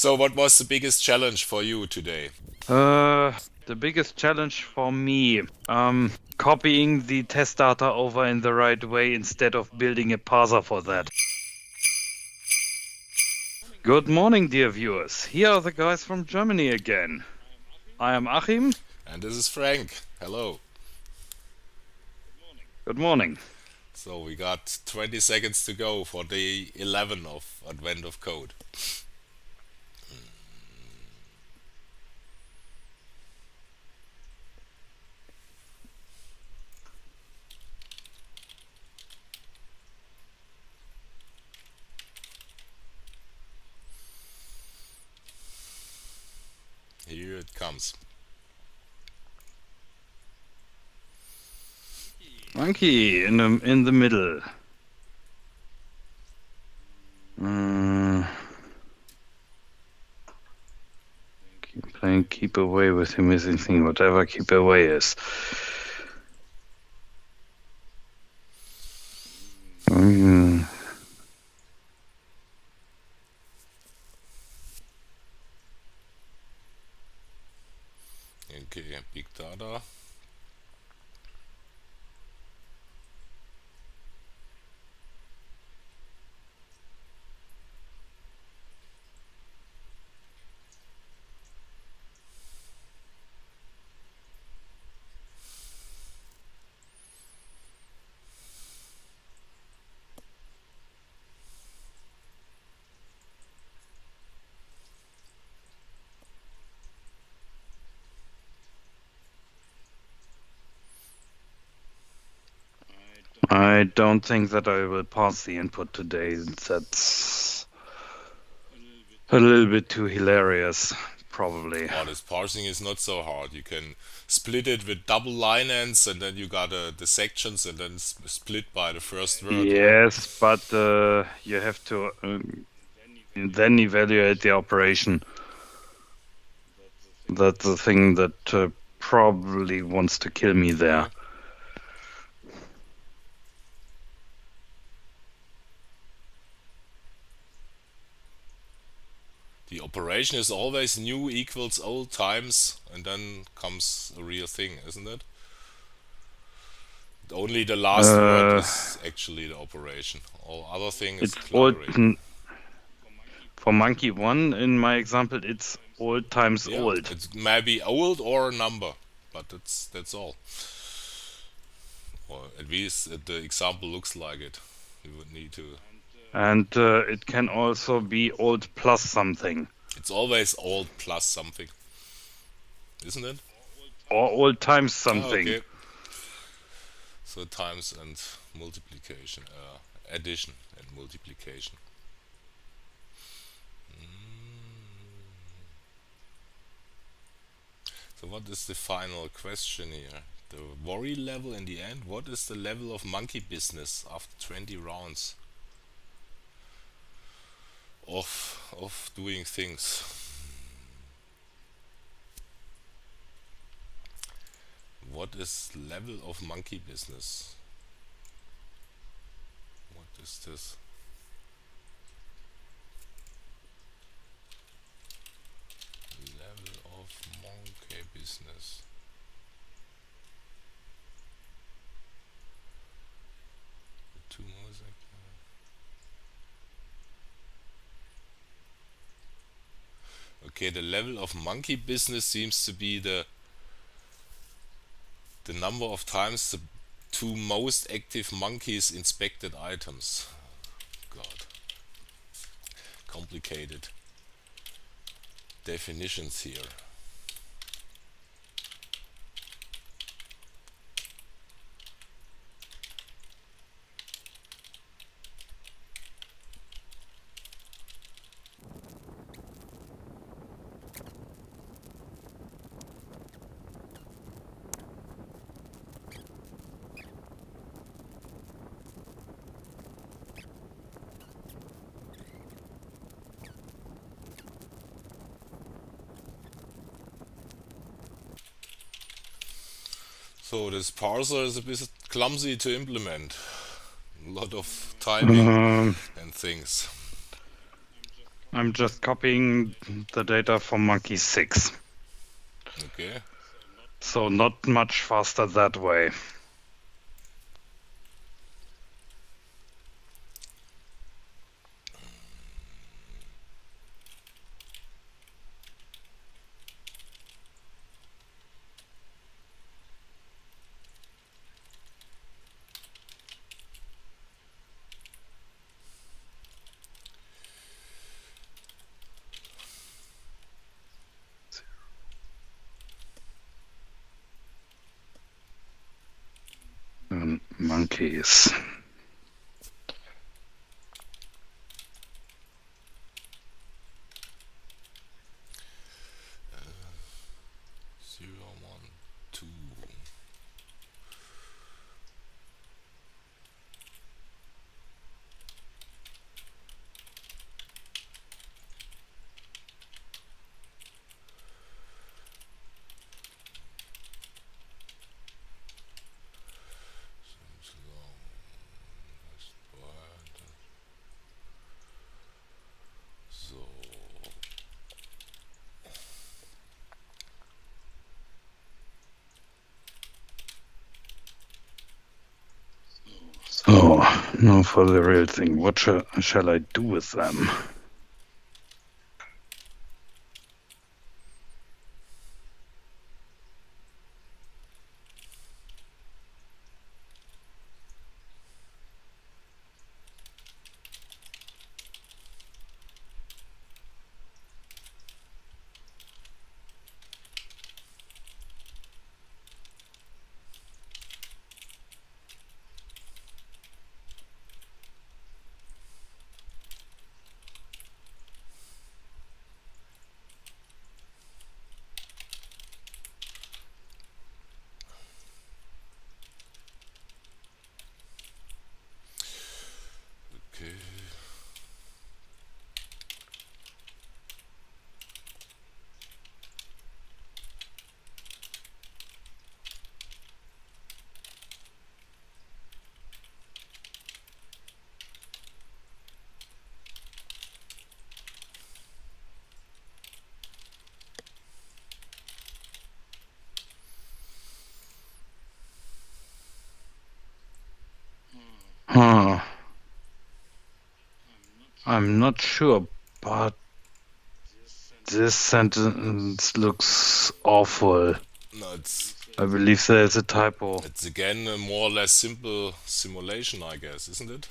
So, what was the biggest challenge for you today? The biggest challenge for me, copying the test data over in the right way instead of building a parser for that. Good morning, dear viewers. Here are the guys from Germany again. I am Achim. And this is Frank. Hello. Good morning. So, we got 20 seconds to go for day 11 of Advent of Code. Here it comes. Monkey in the middle. Mm, keep away with the missing thing, whatever keep away is. Mm, Okay, big data. I don't think that I will pass the input today. That's a little bit too hilarious, probably. Oh, this parsing is not so hard. You can split it with double line ends, and then you got the sections, and then split by the first word. Yes, but you have to then evaluate the operation. That's the thing that probably wants to kill me there. Okay. The operation is always new equals old times, and then comes a real thing, isn't it? Only the last word Uh, is actually the operation. All other thing is it's old. cluttering. For monkey one, in my example, it's old times Yeah, old. it may be old or a number, but that's all. Or at least the example looks like it. You would need to. And it can also be old plus something. It's always old plus something, isn't it? Or old times Oh, something. okay. So times and multiplication, addition and multiplication. So what is the final question here? The worry level in the end? What is the level of monkey business after 20 rounds of doing things? What is level of monkey business? What is this? Level of monkey business. Two more seconds. Okay, the level of monkey business seems to be the number of times the two most active monkeys inspected items. God, complicated definitions here. So this parser is a bit clumsy to implement. A lot of typing Um, and things. I'm just copying the data from monkey 6. Okay. So not much faster that way. Monkeys. Zero, one, two. So. So, now for the real thing. What shall I do with them? Okay. Huh. I'm not sure, but this sentence looks awful. No, I believe there's a typo. it's again a more or less simple simulation, I guess, isn't it?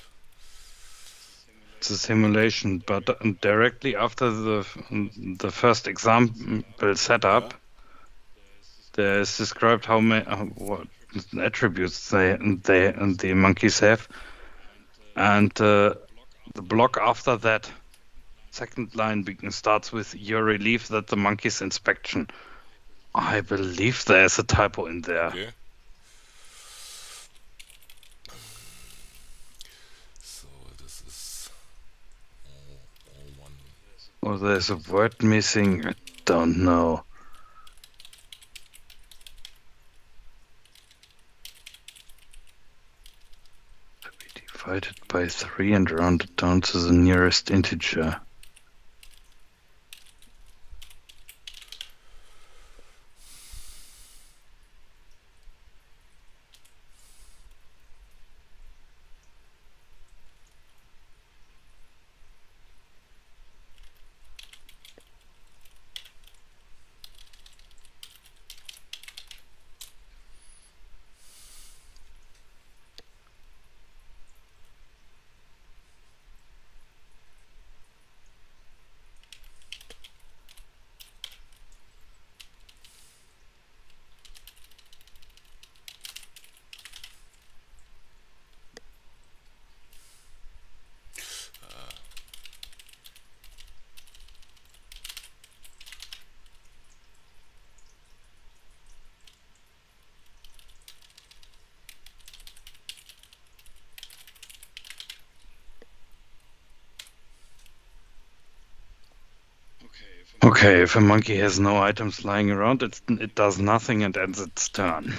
It's a simulation, but directly after the first example setup, Yeah. there is described how many what attributes the monkeys have, and the block after that second line starts with your relief that the monkey's inspection. I believe there's a typo in there. Okay. So this is all one. Or there's a word missing. I don't know. To be divided by 3 and rounded down to the nearest integer. Okay, if a monkey has no items lying around, it does nothing and ends its turn.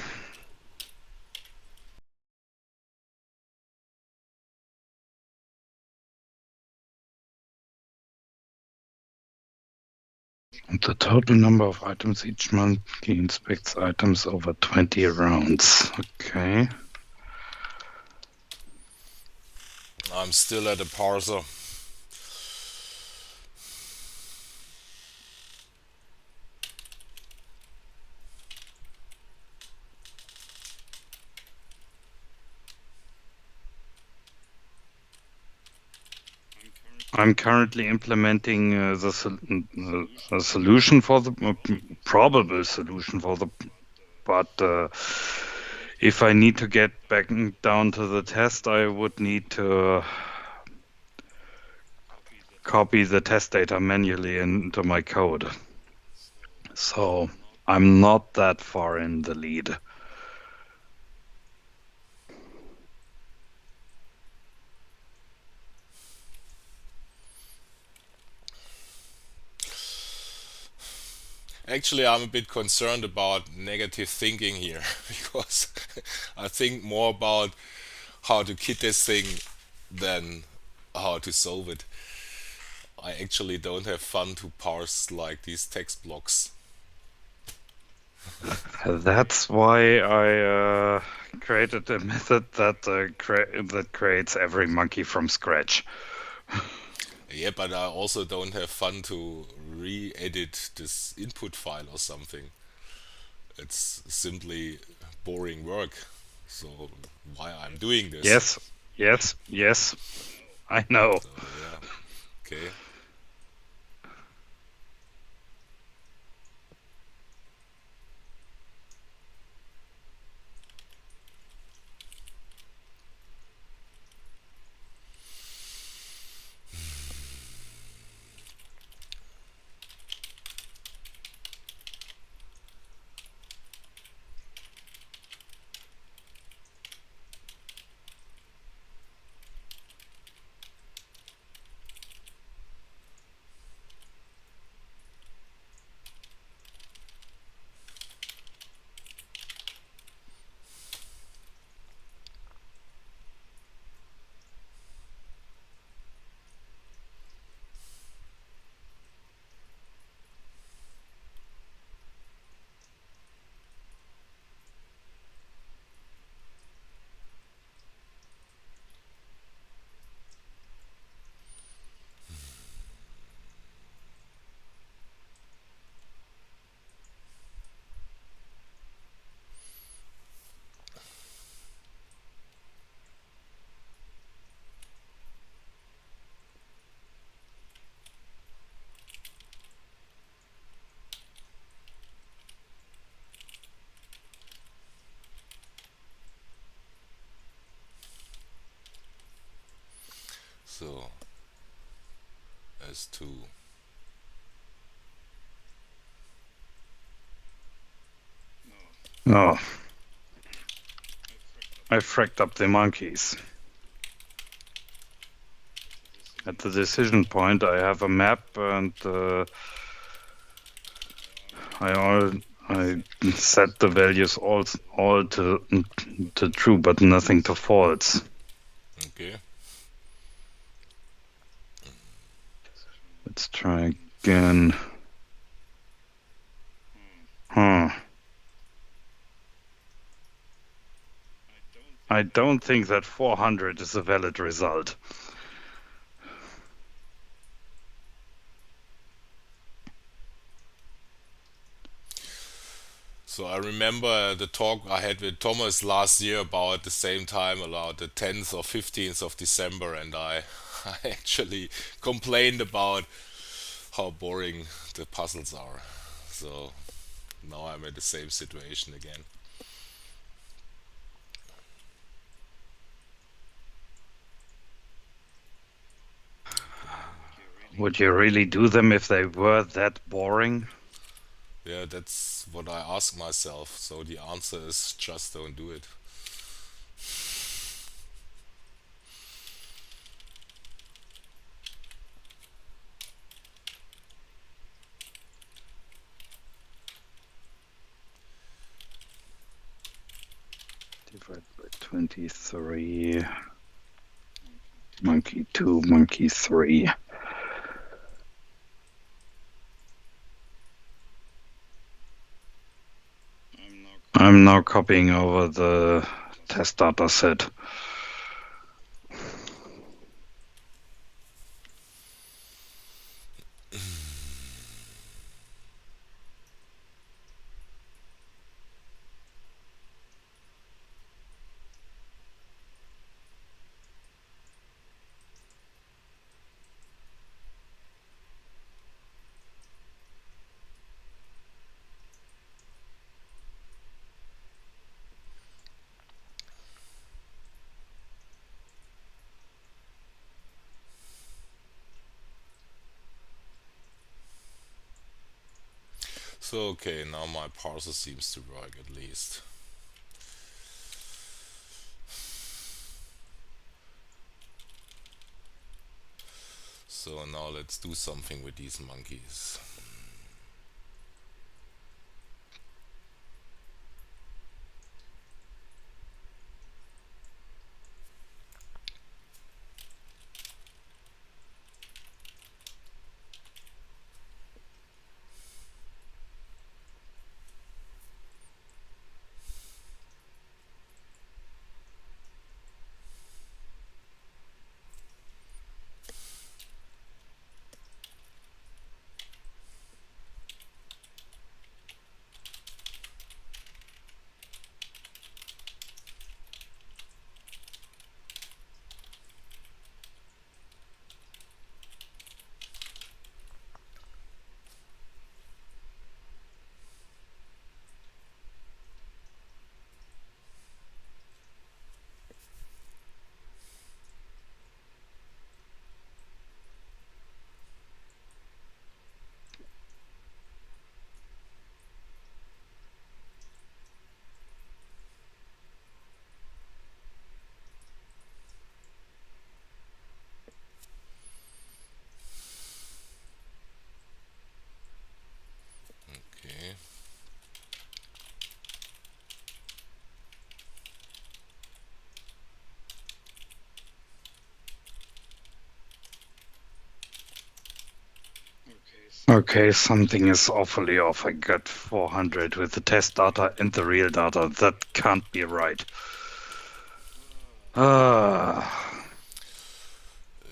The total number of items each monkey inspects items over 20 rounds. Okay. I'm still at a parser. I'm currently implementing the solution for the probable solution for the, but if I need to get back down to the test, I would need to copy the test data manually into my code. So I'm not that far in the lead. Actually, I'm a bit concerned about negative thinking here because I think more about how to kit this thing than how to solve it. I actually don't have fun to parse like these text blocks. That's why I created a method that that creates every monkey from scratch. Yeah, but I also don't have fun to re-edit this input file or something. It's simply boring work. So why I'm doing this? Yes, yes, yes. I know. So yeah, okay. So as to Oh, I fracked up the monkeys. At the decision point, I have a map, and I set the values all to true, but nothing to false. okay. Let's try again. I don't think that 400 is a valid result. So I remember the talk I had with Thomas last year about the same time, about the 10th or 15th of December, and I actually complained about how boring the puzzles are. So now I'm in the same situation again. Would you really do them if they were that boring? Yeah, that's what I ask myself. So the answer is just don't do it. Divide by 23. Monkey 2, monkey 3. I'm now copying over the test data set. So okay, now my parser seems to work at least. So now let's do something with these monkeys. Okay. Okay, something is awfully off. I got 400 with the test data and the real data. That can't be right. Ah. A++.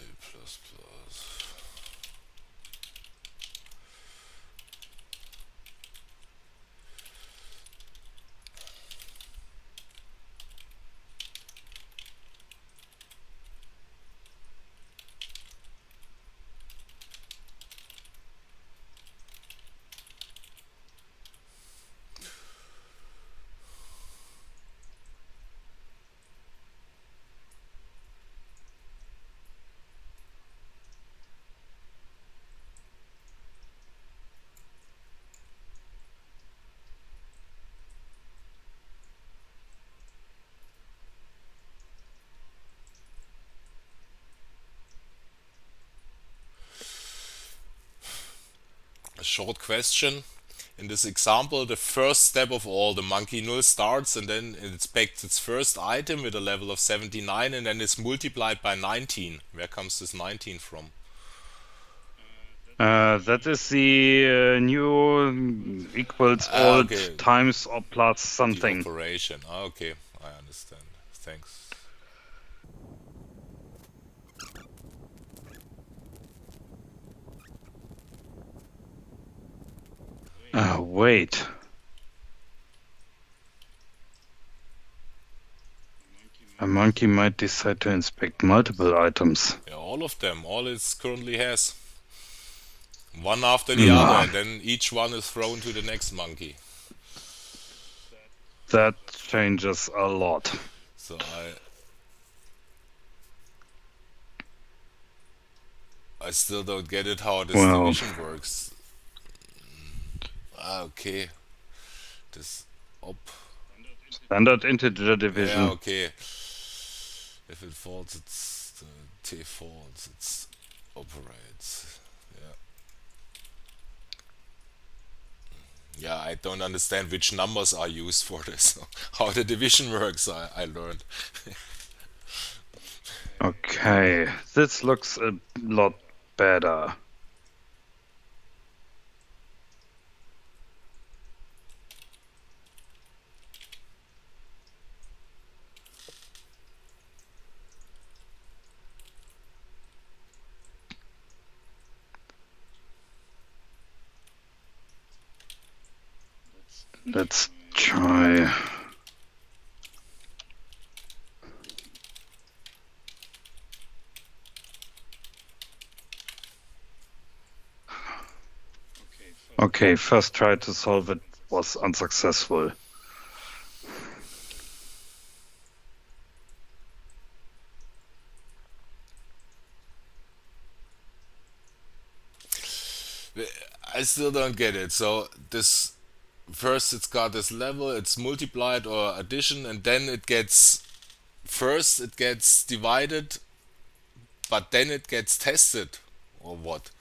A short question. In this example, the first step of all, the monkey null starts and then it inspects its first item with a level of 79 and then it's multiplied by 19. Where comes this 19 from? That is the new equals old Okay, times or plus the something. operation. Okay, I understand. Thanks. Wait. A monkey might decide to inspect multiple items. Yeah, all of them, all it currently has. One after the other, Nah, and then each one is thrown to the next monkey. that changes a lot. So I still don't get it how this Well, division works. Okay. This op. standard integer Yeah, division. okay. If it falls, it's the T falls. It's operates. Yeah. Yeah, I don't understand which numbers are used for this. How the division works, I learned. Okay, this looks a lot better. Let's try. Okay, first try to solve it was unsuccessful. I still don't get it. So this first it's got this level, it's multiplied or addition, and then it gets first it gets divided, but then it gets tested, or what?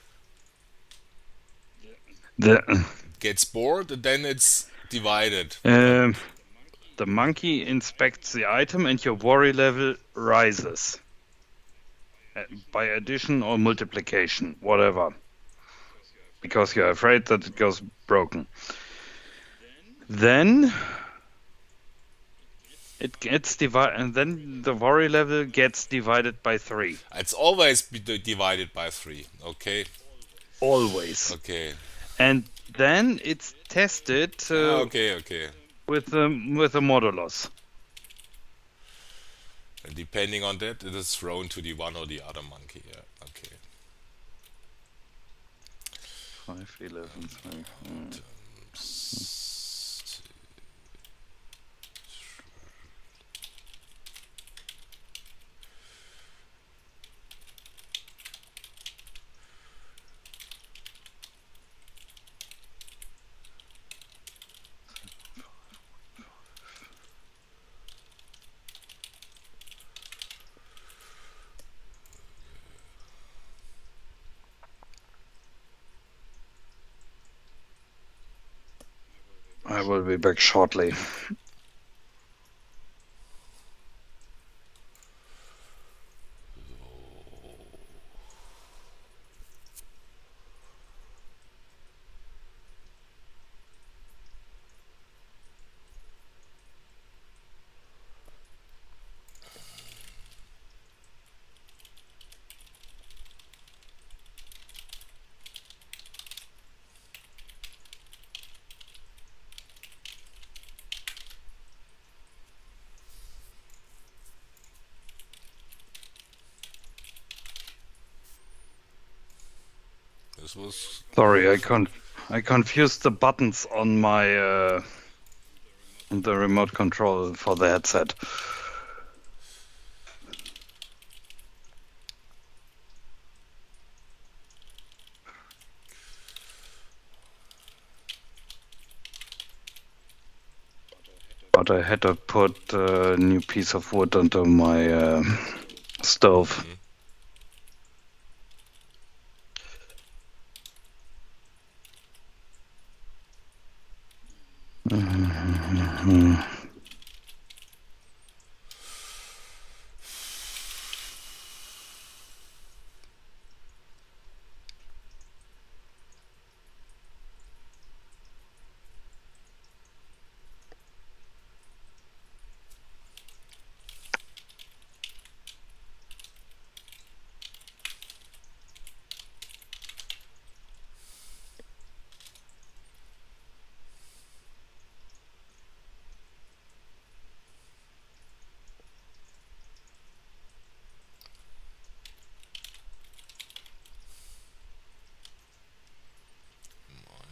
The It gets bored and then it's divided. And um, the monkey inspects the item and your worry level rises by addition or multiplication, whatever, because you're afraid that it goes broken. Then it gets divided, and then the worry level gets divided by 3. it's always divided by 3. Okay. Always. Okay. And then it's tested Okay. with a modulus. And depending on that, it is thrown to the one or the other monkey. Yeah. Okay. 5, 11, 3. I will be back shortly. This was Sorry, I confused the buttons on my on the remote control for the headset. But I had to put a new piece of wood onto my stove.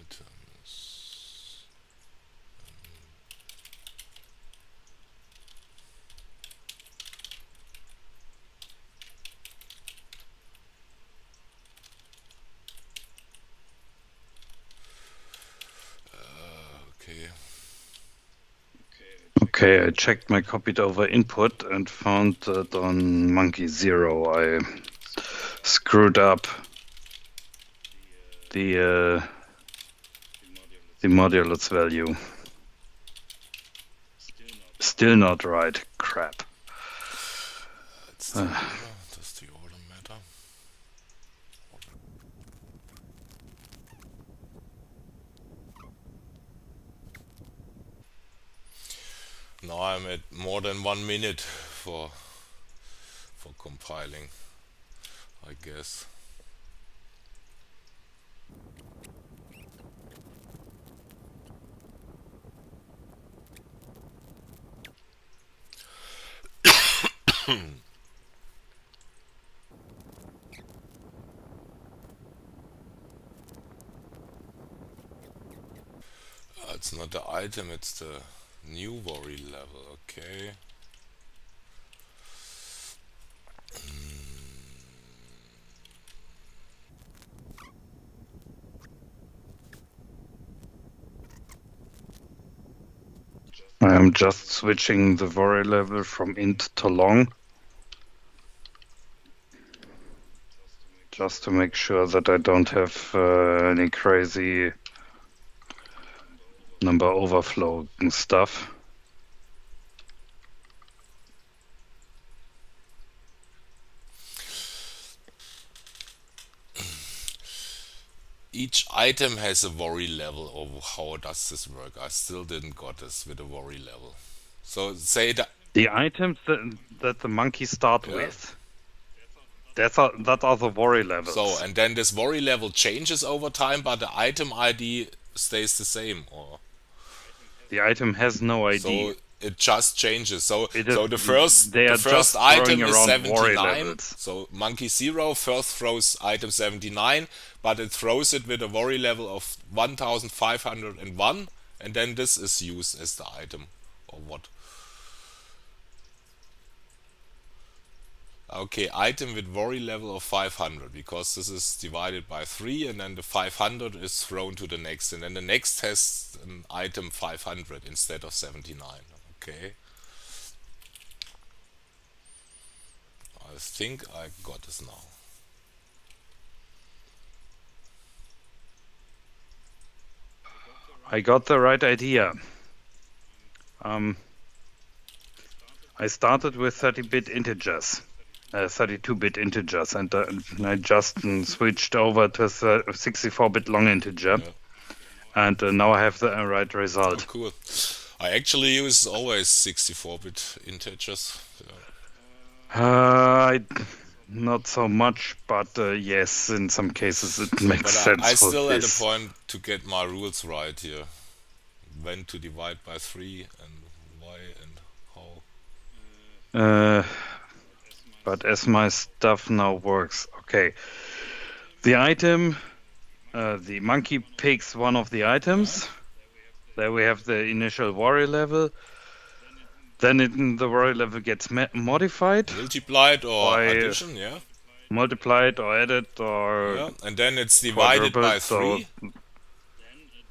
items. Okay. Okay, I checked my copied over input and found that on monkey 0 I screwed up the modulus value. Still not right. Crap. That's the order. Does the order matter? Now I'm at more than 1 minute for compiling, I guess. It's not the item, it's the new worry level. Okay. I'm just switching the worry level from int to long, just to make sure that I don't have any crazy number overflow and stuff. Each item has a worry level. Or how does this work? I still didn't got this with a worry level. So say that. The items that the monkeys start Yeah. with, that are the worry levels. So and then this worry level changes over time, but the item ID stays the same, or the item has no ID. so it just changes. So It so is, the first they the are first just throwing item is around worry 79. levels. So monkey 0 first throws item 79, but it throws it with a worry level of 1501, and then this is used as the item, or what? Okay, item with worry level of 500, because this is divided by 3, and then the 500 is thrown to the next, and then the next has an item 500 instead of 79. Okay, I think I got this now. I got the right idea. I started with 30-bit integers, 32-bit integers, and I just switched over to 64-bit long integer, Yeah. and now I have the right Oh, result. cool. I actually use always 64-bit integers. Not so much, but yes, in some cases it So, makes but sense I for still at a this. point to get my rules right here. When to divide by 3 and why and how. Uh, but as my stuff now works, okay. The item, the monkey picks one of the items. There we have the initial worry level. Then the worry level gets modified Multiplied or by addition, yeah. multiplied or added or Yeah, and then it's divided quadrupled. by So 3,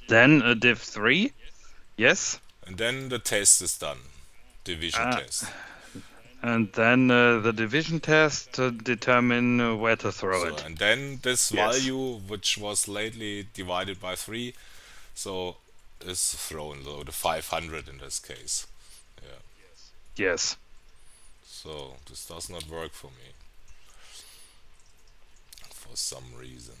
then a div 3, yes. and then the test is done. Division Uh, test. and then the division test to determine where to throw So, it. and then this Yes. value, which was lately divided by 3, so is thrown, so the 500 in this case. Yeah. Yes. So, this does not work for me. For some reason.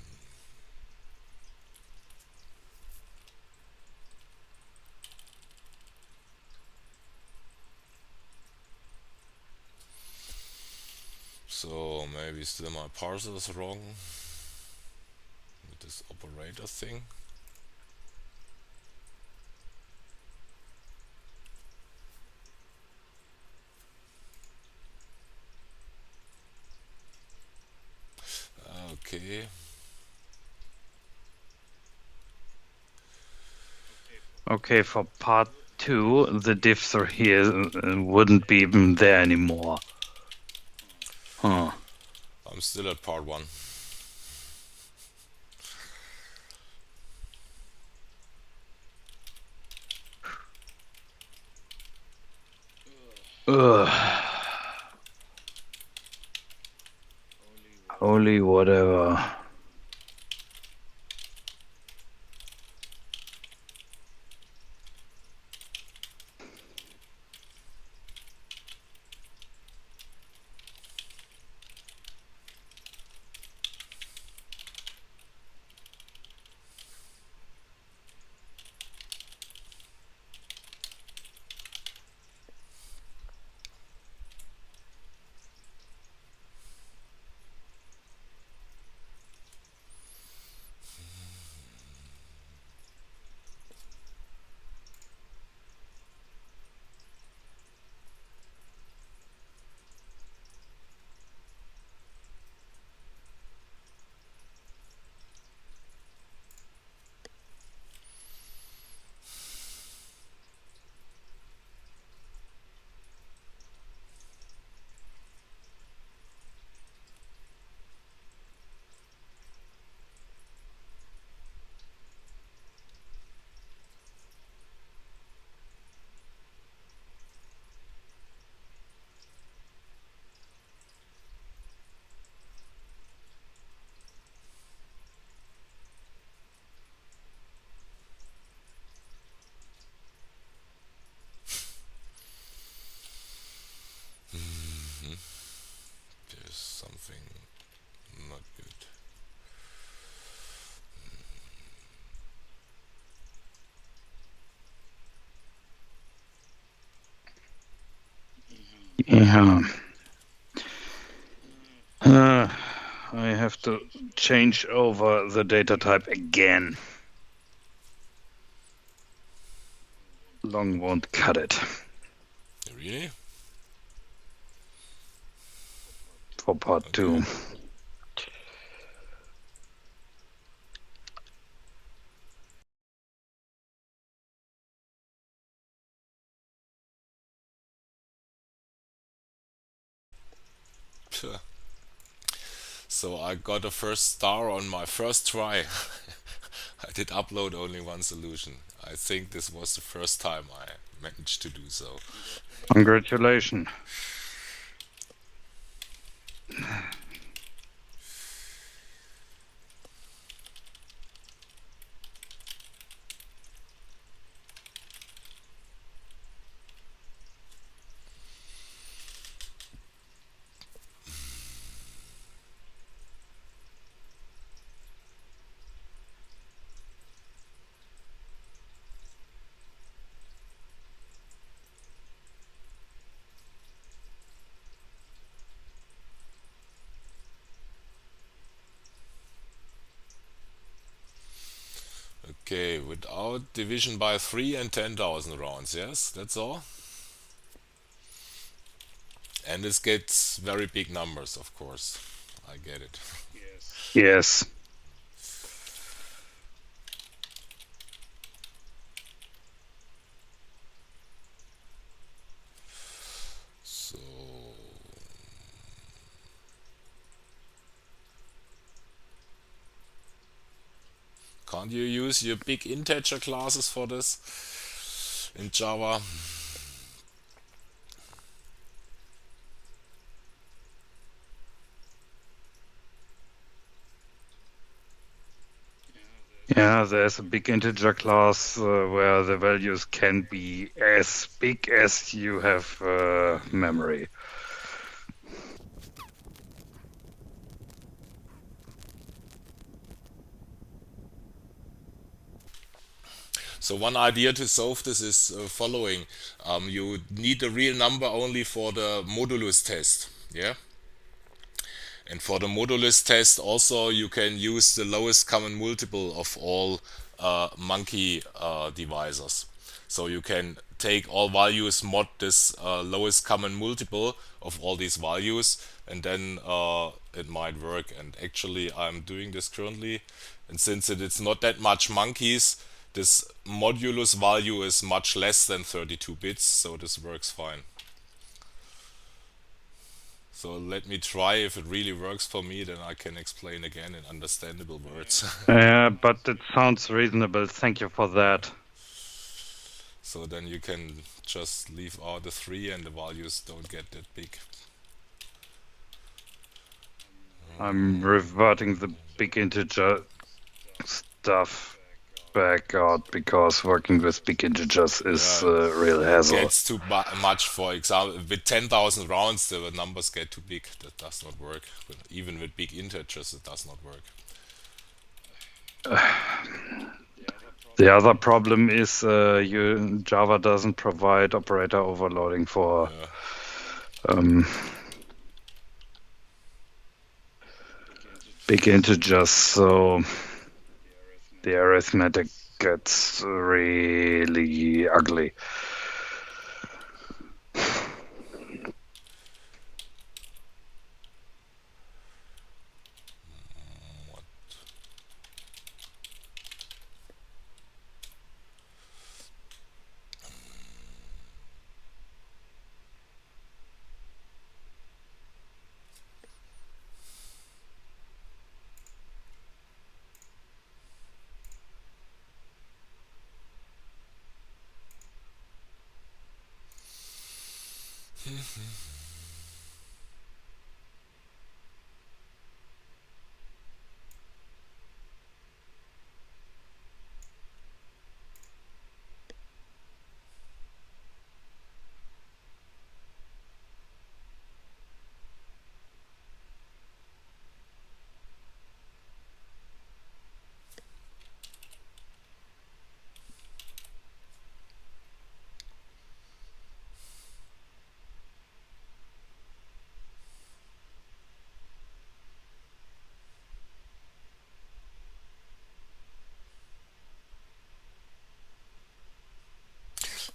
So maybe still my parser is wrong with this operator thing. Okay. Okay, for part 2, the diffs are here wouldn't be even there anymore. Huh. I'm still at part 1. Ugh. Holy whatever. Yeah. I have to change over the data type again. Long won't cut it Really? for part Okay. 2. So I got a first star on my first try. I did upload only one solution. I think this was the first time I managed to do so. Congratulations. Okay, without division by 3 and 10,000 rounds, yes, that's all. And this gets very big numbers, of course. I get it. Yes. So, can't you use your big integer classes for this in Java? Yeah, there's a big integer class where the values can be as big as you have memory. So one idea to solve this is following. You need a real number only for the modulus test. Yeah. And for the modulus test also you can use the lowest common multiple of all monkey divisors. So you can take all values, mod this lowest common multiple of all these values, and then it might work. And actually I'm doing this currently, and since it's not that much monkeys, this modulus value is much less than 32 bits, so this works fine. So let me try. If it really works for me, then I can explain again in understandable words. But it sounds reasonable. Thank you for that. So then you can just leave out the 3 and the values don't get that big. I'm reverting the big integer stuff back out because working with big integers is Yeah, a real it hassle. gets too much. For example, with 10,000 rounds, the numbers get too big. That does not work. Even with big integers, it does not work. The other problem is Java doesn't provide operator overloading for big integers, so the arithmetic gets really ugly.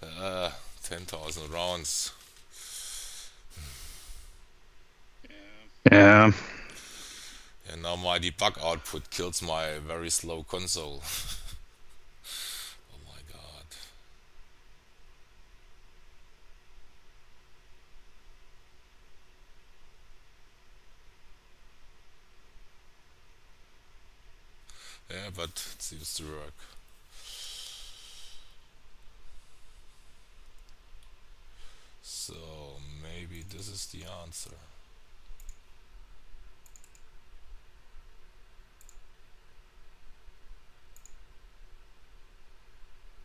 10,000 rounds. Yeah. And now my debug output kills my very slow console. Oh my god. Yeah, but it seems to work. So maybe this is the answer.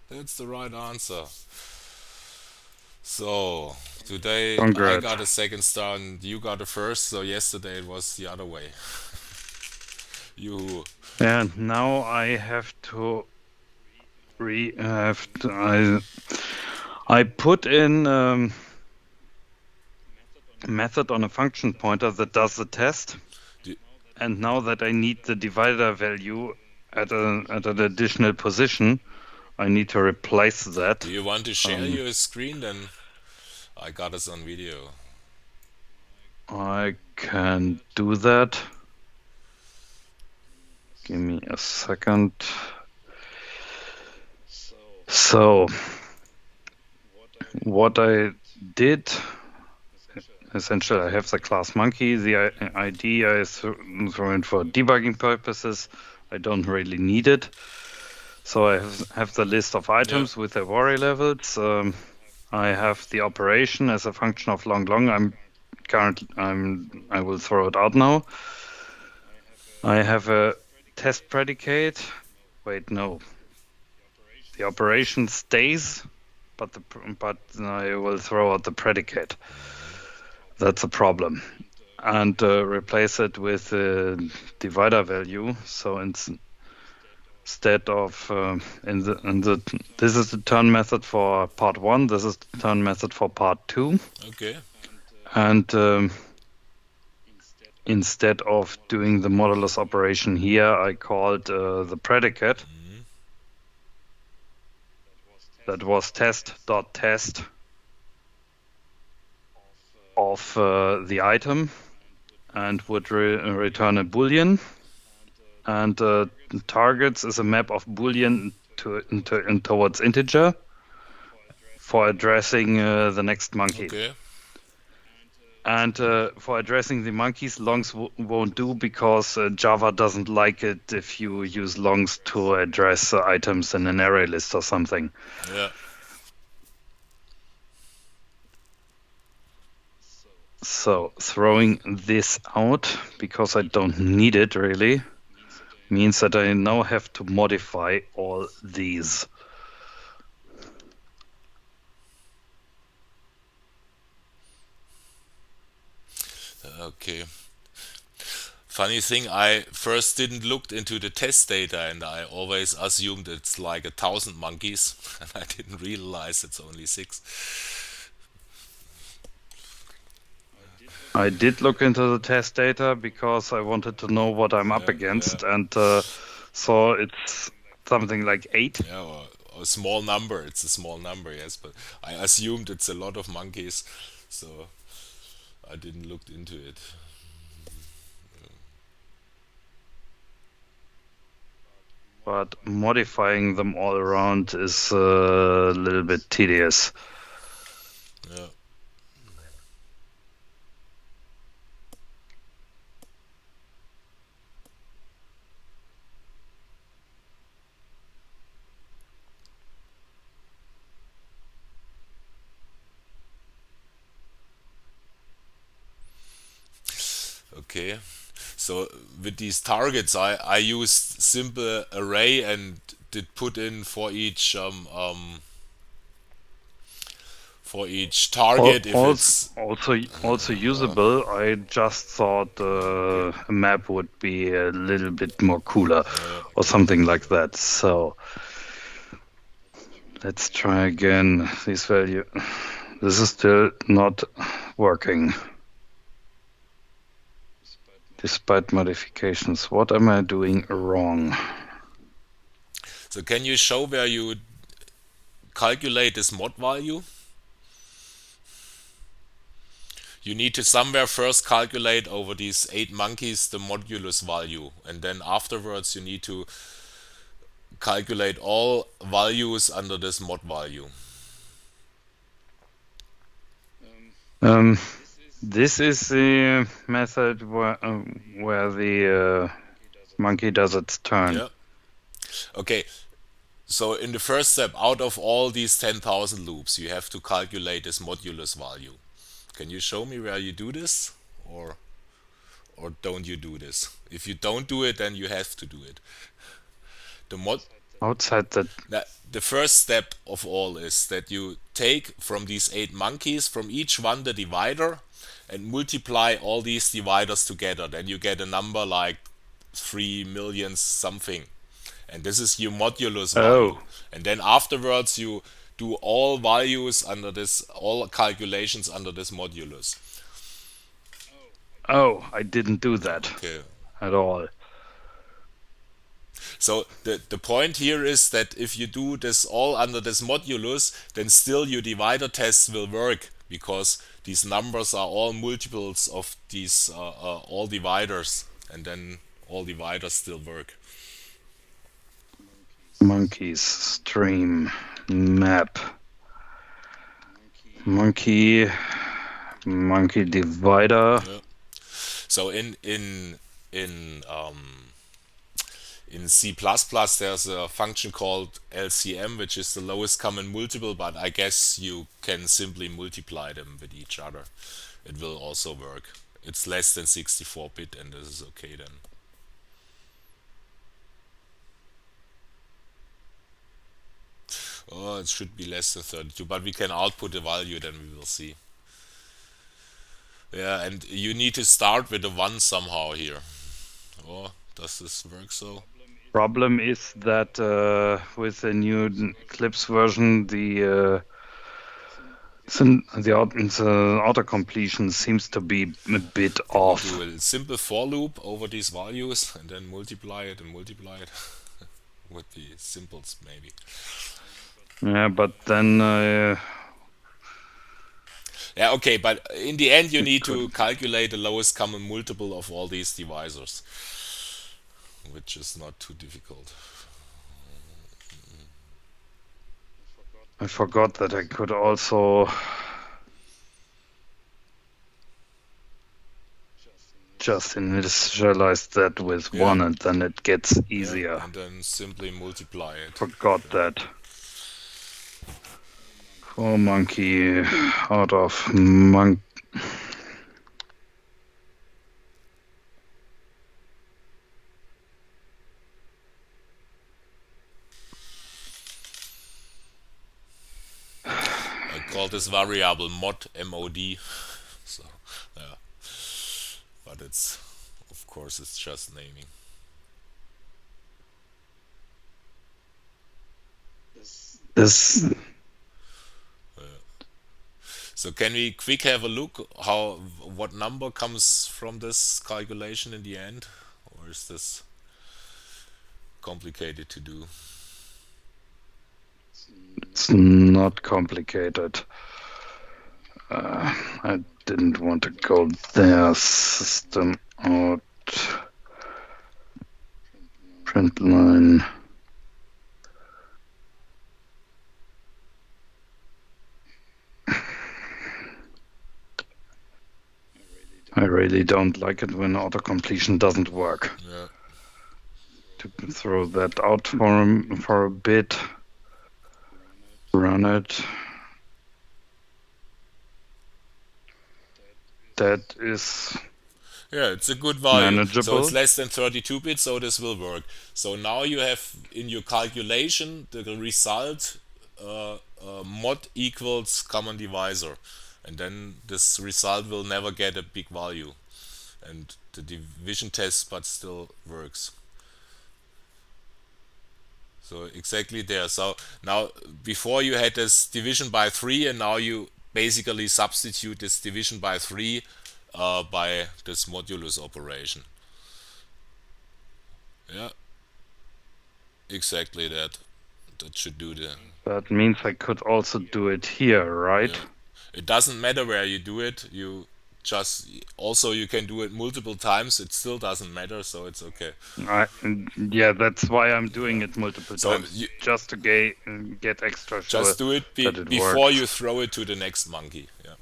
That's the right answer. So today I Congrats. got a second star and you got a first. So yesterday it was the other way. You And now I have to I put in a method on a function pointer that does the test, do, and now that I need the divider value at an additional position, I need to replace do that. you want to share your screen? Then I got this on video. I can do that. Give me a second. So, what I did, essentially, I have the class monkey. The ID I throw in for debugging purposes. I don't really need it. So I have the list of items with their worry levels. I have the operation as a function of long. I will throw it out now. I have a test predicate. Wait, no. The operation stays, but I will throw out the predicate. That's a problem. And replace it with a divider value. So instead of this is the turn method for part 1, this is the turn method for part 2. Okay. And instead of doing the modulus operation here, I called the predicate that was test.test of the item and would return a boolean. And targets is a map of boolean towards integer for addressing the next monkey. Okay. And for addressing the monkeys, longs won't do because Java doesn't like it if you use longs to address items in an array list or something. Yeah. So throwing this out, because I don't need it really, means that I now have to modify all these. Okay. Funny thing, I first didn't look into the test data and I always assumed it's like 1,000 monkeys and I didn't realize it's only 6. I did look into the test data because I wanted to know what I'm up against, and so it's something like 8. Yeah, or a small number. It's a small number, yes, but I assumed it's a lot of monkeys, so I didn't look into it. But modifying them all around is a little bit tedious. Yeah. Okay. So with these targets, I used simple array and did put in for each target if it's Also usable. I just thought a map would be a little bit more cooler or something like that. So let's try again. This value. This is still not working. Despite modifications. What am I doing wrong? So can you show where you calculate this mod value, you need to somewhere first calculate over these 8 monkeys the modulus value, and then afterwards you need to calculate all values under this mod value. Um, this is the method where the monkey does its turn. Yeah. Okay. So in the first step, out of all these 10,000 loops, you have to calculate this modulus value. Can you show me where you do this, or don't you do this? If you don't do it, then you have to do it. The mod Outside the the first step of all is that you take from these 8 monkeys, from each one the divider, and multiply all these dividers together. Then you get a number like 3 million something. And this is your modulus value. And then afterwards you do all values under this, all calculations under this modulus. Oh, I didn't do that Okay. at all. So the point here is that if you do this all under this modulus, then still your divider tests will work, because these numbers are all multiples of these all dividers, and then all dividers still work. Monkeys stream map monkey divider. Yeah. So in C++, there's a function called LCM, which is the lowest common multiple, but I guess you can simply multiply them with each other. It will also work. It's less than 64-bit, and this is okay then. Oh, it should be less than 32, but we can output the value, then we will see. Yeah, and you need to start with a 1 somehow here. Oh, does this work so? Problem is that with the new Eclipse version, the auto completion seems to be a bit off. Do a simple for loop over these values and then multiply it with the simples maybe. Yeah, but then Yeah, okay, but in the end you need to calculate the lowest common multiple of all these divisors, which is not too difficult. I forgot that I could also just initialize that with 1, and then it gets easier. And then simply multiply it. Forgot that. For monkey out of monk. I call this variable mod, mod. So, yeah. But it's, of course, it's just naming. This. So can we quick have a look what number comes from this calculation in the end, or is this complicated to do? It's not complicated. I didn't want to go there. System out. Print line. I really don't like it when auto-completion doesn't work. Yeah. To throw that out for a bit. Run it. That is... Yeah, it's a good value. Manageable. So it's less than 32 bits, so this will work. So now you have in your calculation the result mod equals common divisor. And then this result will never get a big value. And the division test but still works. So exactly there. So now before you had this division by 3, and now you basically substitute this division by 3 by this modulus operation. Yeah, exactly that. That should do the. That means I could also do it here, right? Yeah. It doesn't matter where you do it. You just also you can do it multiple times. It still doesn't matter, so it's okay. Yeah, that's why I'm doing it multiple So times, you just to get extra sure just do it that it before works. you throw it to the next monkey. Yeah.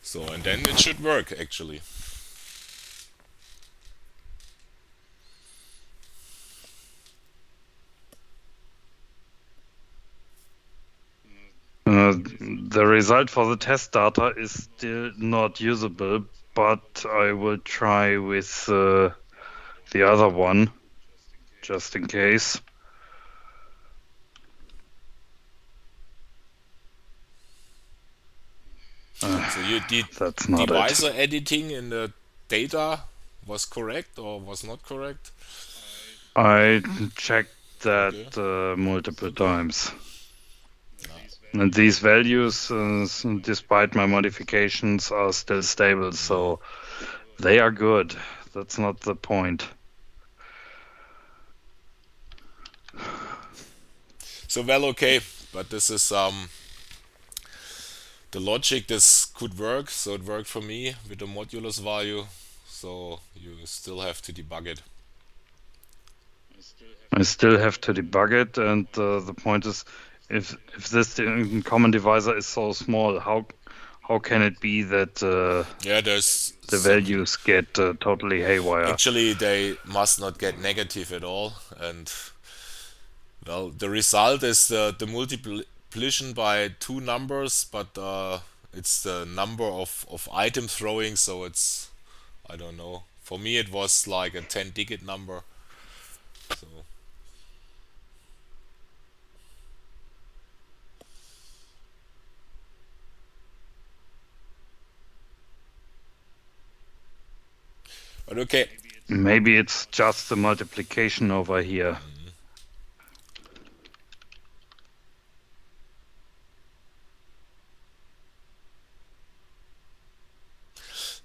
So and then it should work actually. The result for the test data is still not usable, but I will try with the other one, just in case. So you did That's not it. divisor editing in the data was correct or was not correct? I checked that Okay. multiple times. And these values, despite my modifications, are still stable, so they are good. That's not the point. So well, okay, but this is the logic. This could work, so it worked for me with the modulus value. So you still have to debug it. I still have to debug it, and the point is, if this common divisor is so small, how can it be that Yeah, there's the some. values get totally haywire? Actually, they must not get negative at all, and well, the result is the multiplication by two numbers, but it's the number of item throwing, so it's I don't know. For me, it was like a 10-digit number. So but okay. Maybe it's just the multiplication over here.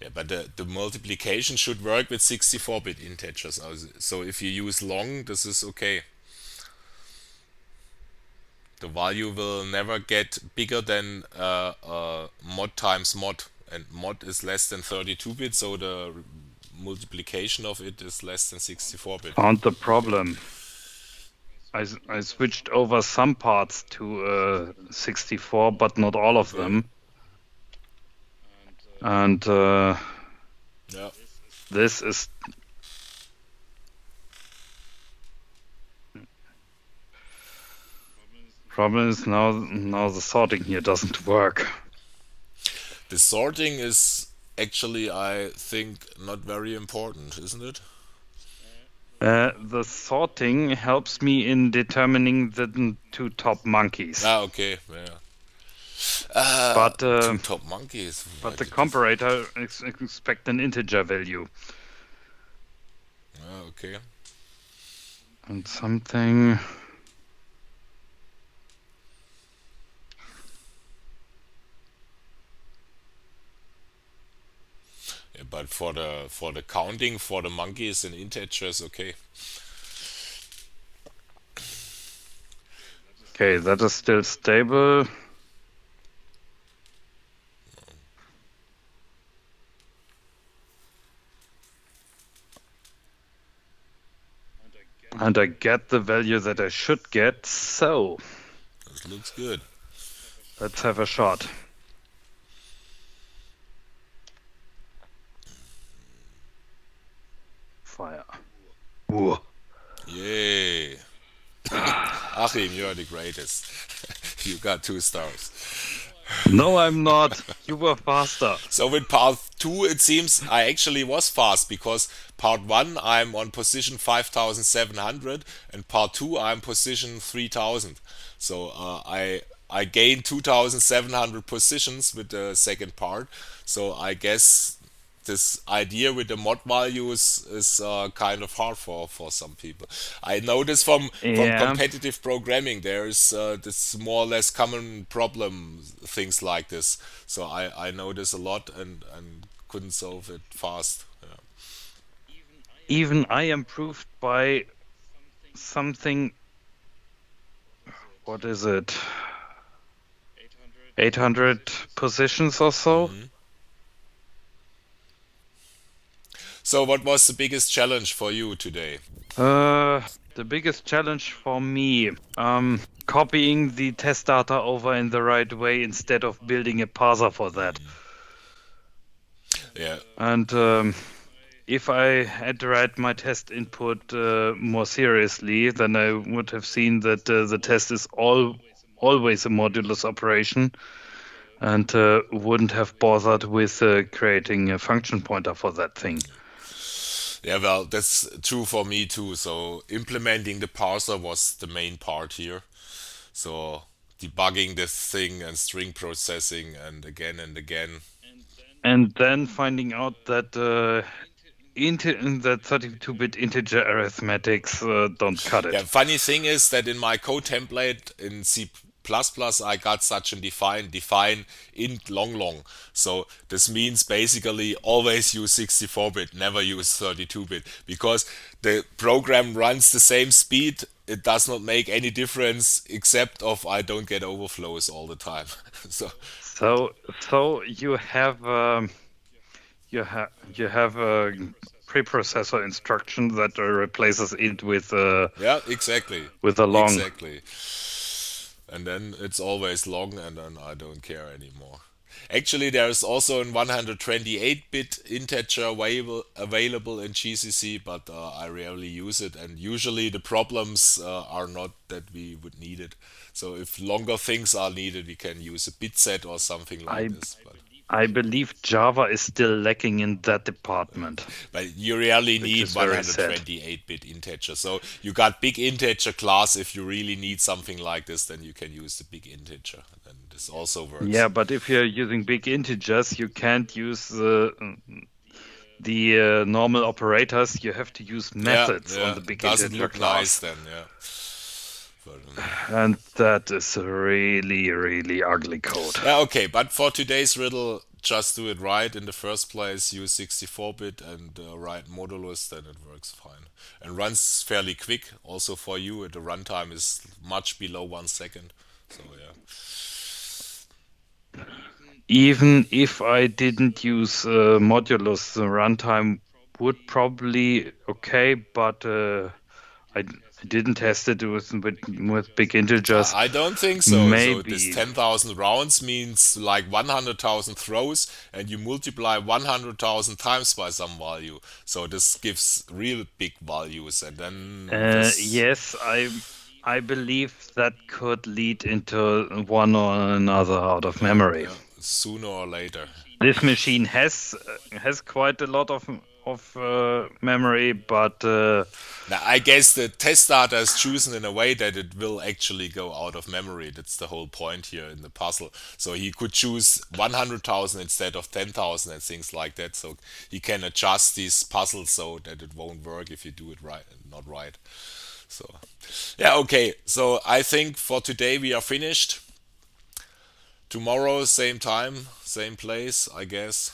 Yeah, but the multiplication should work with 64-bit integers. So if you use long, this is okay. The value will never get bigger than mod times mod, and mod is less than 32-bit, so the multiplication of it is less than 64-bit. Found the problem. I switched over some parts to 64, but not all of Okay. them. And Yeah. this is problem is now the sorting here doesn't work. The sorting is actually, I think, not very important, isn't it? The sorting helps me in determining the two top monkeys. Ah, okay. Yeah. But Two top monkeys. Why but the did this? comparator expect an integer value Ah, okay. and something. Yeah, but for the counting for the monkeys and integers, okay. Okay, that is still stable. And I get the value that I should get, so This looks good. let's have a shot. Fire. Ooh. Yay. Achim, you're the greatest. You got 2 stars. No, I'm not. You were faster. So with part 2, it seems I actually was fast because part 1 I'm on position 5700 and part 2 I'm position 3000. So I gained 2700 positions with the second part. So I guess this idea with the mod values is kind of hard for some people. I know this from Yeah. competitive programming. There's this more or less common problem, things like this. So I know this a lot and couldn't solve it fast. Yeah. Even I improved by something what is it? 800 positions or so. Hmm. So, what was the biggest challenge for you today? The biggest challenge for me, copying the test data over in the right way instead of building a parser for that. Yeah, And if I had to write my test input more seriously, then I would have seen that the test is always a modulus operation and wouldn't have bothered with creating a function pointer for that thing. yeah, well, that's true for me too. So, implementing the parser was the main part here. So, debugging this thing and string processing and again. And then finding out that that 32-bit integer arithmetics don't cut Yeah, it. funny thing is that in my code template in C++, I got such a define int long long. So this means basically always use 64-bit, never use 32-bit, because the program runs the same speed. It does not make any difference except of I don't get overflows all the time. So So you have a preprocessor instruction that replaces it yeah, exactly, with a long. exactly. And then it's always long, and then I don't care anymore. Actually, there's also a 128-bit integer available in GCC, but I rarely use it, and usually the problems are not that we would need it. So if longer things are needed, we can use a bit set or something like I this. I believe Java is still lacking in that department, But you rarely which need is very sad. 128-bit integer. So you got big integer class. If you really need something like this, then you can use the big integer, and this also works. Yeah, but if you're using big integers, you can't use the normal operators. You have to use Yeah, methods on yeah, the big doesn't integer look nice class. then. Yeah, but, And that is really, really ugly code. yeah, okay. But for today's riddle, just do it right in the first place. Use 64-bit and write modulus, then it works fine and runs fairly quick. Also for you, the runtime is much below 1 second. So yeah. Even if I didn't use modulus, the runtime would probably okay, but I didn't test it with big integers. I don't think so. So this Maybe. 10,000 rounds means like 100,000 throws, and you multiply 100,000 times by some value. So this gives real big values, and then this, Yes, I believe that could lead into one or another out of yeah, memory. yeah, sooner or later. This machine has quite a lot of memory, but Now, I guess the test data is chosen in a way that it will actually go out of memory. That's the whole point here in the puzzle. So he could choose 100,000 instead of 10,000 and things like that. So he can adjust these puzzles so that it won't work if you do it right and not right. So, yeah, okay. So I think for today we are finished. Tomorrow, same time, same place, I guess.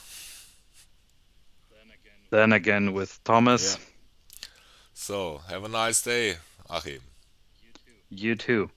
then again with Yeah. Thomas, So have a nice day, Achim. you too.